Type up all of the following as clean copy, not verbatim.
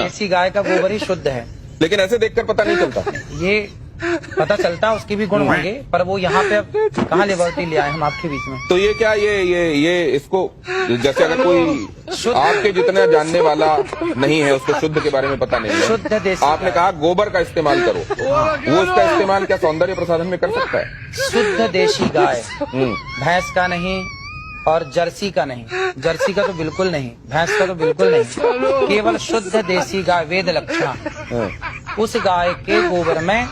देसी गाय का गोबर ही शुद्ध है। लेकिन ऐसे देखकर पता नहीं चलता। ये पता चलता उसके भी गुण होंगे, पर वो यहाँ पे अब कहाँ लिबर्टी ले आए हम आपके बीच में। तो ये क्या ये इसको जैसे अगर कोई आपके जितना जानने वाला नहीं है, उसको शुद्ध के बारे में पता नहीं है, शुद्ध देसी आपने कहा गोबर का इस्तेमाल करो, वो उसका इस्तेमाल क्या सौंदर्य प्रसाधन में कर सकता है? शुद्ध देसी गाय, भैंस का नहीं और जर्सी का नहीं, जर्सी का तो बिल्कुल नहीं, भैंस का तो बिल्कुल नहीं, केवल शुद्ध देसी गाय वेद लक्षण, उस गाय के गोबर में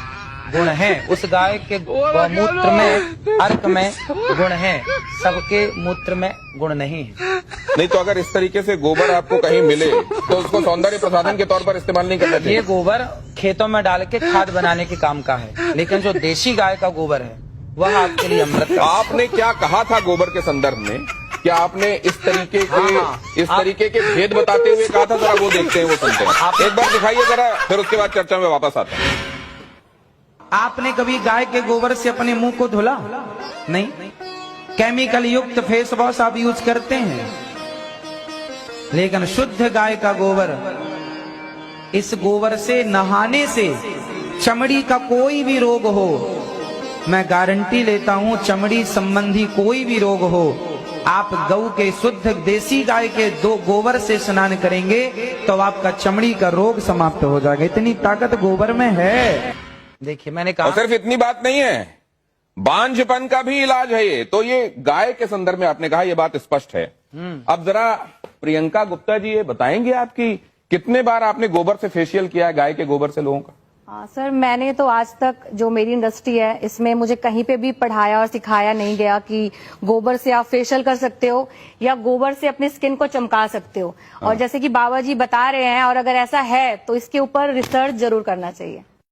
गुण है, उस गाय के मूत्र में अर्क में गुण है, सबके मूत्र में गुण नहीं है। नहीं तो अगर इस तरीके से गोबर आपको कहीं मिले तो उसको सौंदर्य प्रसाधन के तौर पर इस्तेमाल नहीं करना चाहिए। ये गोबर खेतों में डाल के खाद बनाने के काम का है, लेकिन जो देसी गाय का गोबर है वह आपके लिए अमृत का। आपने क्या कहा था गोबर के संदर्भ में? क्या आपने इस तरीके के भेद बताते हुए कहा था? जरा वो देखते हैं, वो सुनते हैं। एक बार दिखाइए जरा, फिर उसके बाद चर्चा में वापस आता है। आपने कभी गाय के गोबर से अपने मुंह को धुला? नहीं। केमिकल युक्त फेस वॉश आप यूज करते हैं, लेकिन शुद्ध गाय का गोबर, इस गोबर से नहाने से चमड़ी का कोई भी रोग हो, मैं गारंटी लेता हूं, चमड़ी संबंधी कोई भी रोग हो, आप गऊ के शुद्ध देसी गाय के दो गोबर से स्नान करेंगे तो आपका चमड़ी का रोग समाप्त हो जाएगा। इतनी ताकत गोबर में है। देखिए मैंने कहा, और सिर्फ इतनी बात नहीं है, बांझपन का भी इलाज है ये। तो ये गाय के संदर्भ में आपने कहा, ये बात स्पष्ट है। अब जरा प्रियंका गुप्ता जी ये बताएंगे आपकी कितने बार आपने गोबर से फेशियल किया है, गाय के गोबर से लोगों का? हाँ सर, मैंने तो आज तक जो मेरी इंडस्ट्री है इसमें मुझे कहीं पे भी पढ़ाया और सिखाया नहीं गया कि गोबर से आप फेशियल कर सकते हो या गोबर से अपनी स्किन को चमका सकते हो। और जैसे कि बाबा जी बता रहे हैं, और अगर ऐसा है तो इसके ऊपर रिसर्च जरूर करना चाहिए।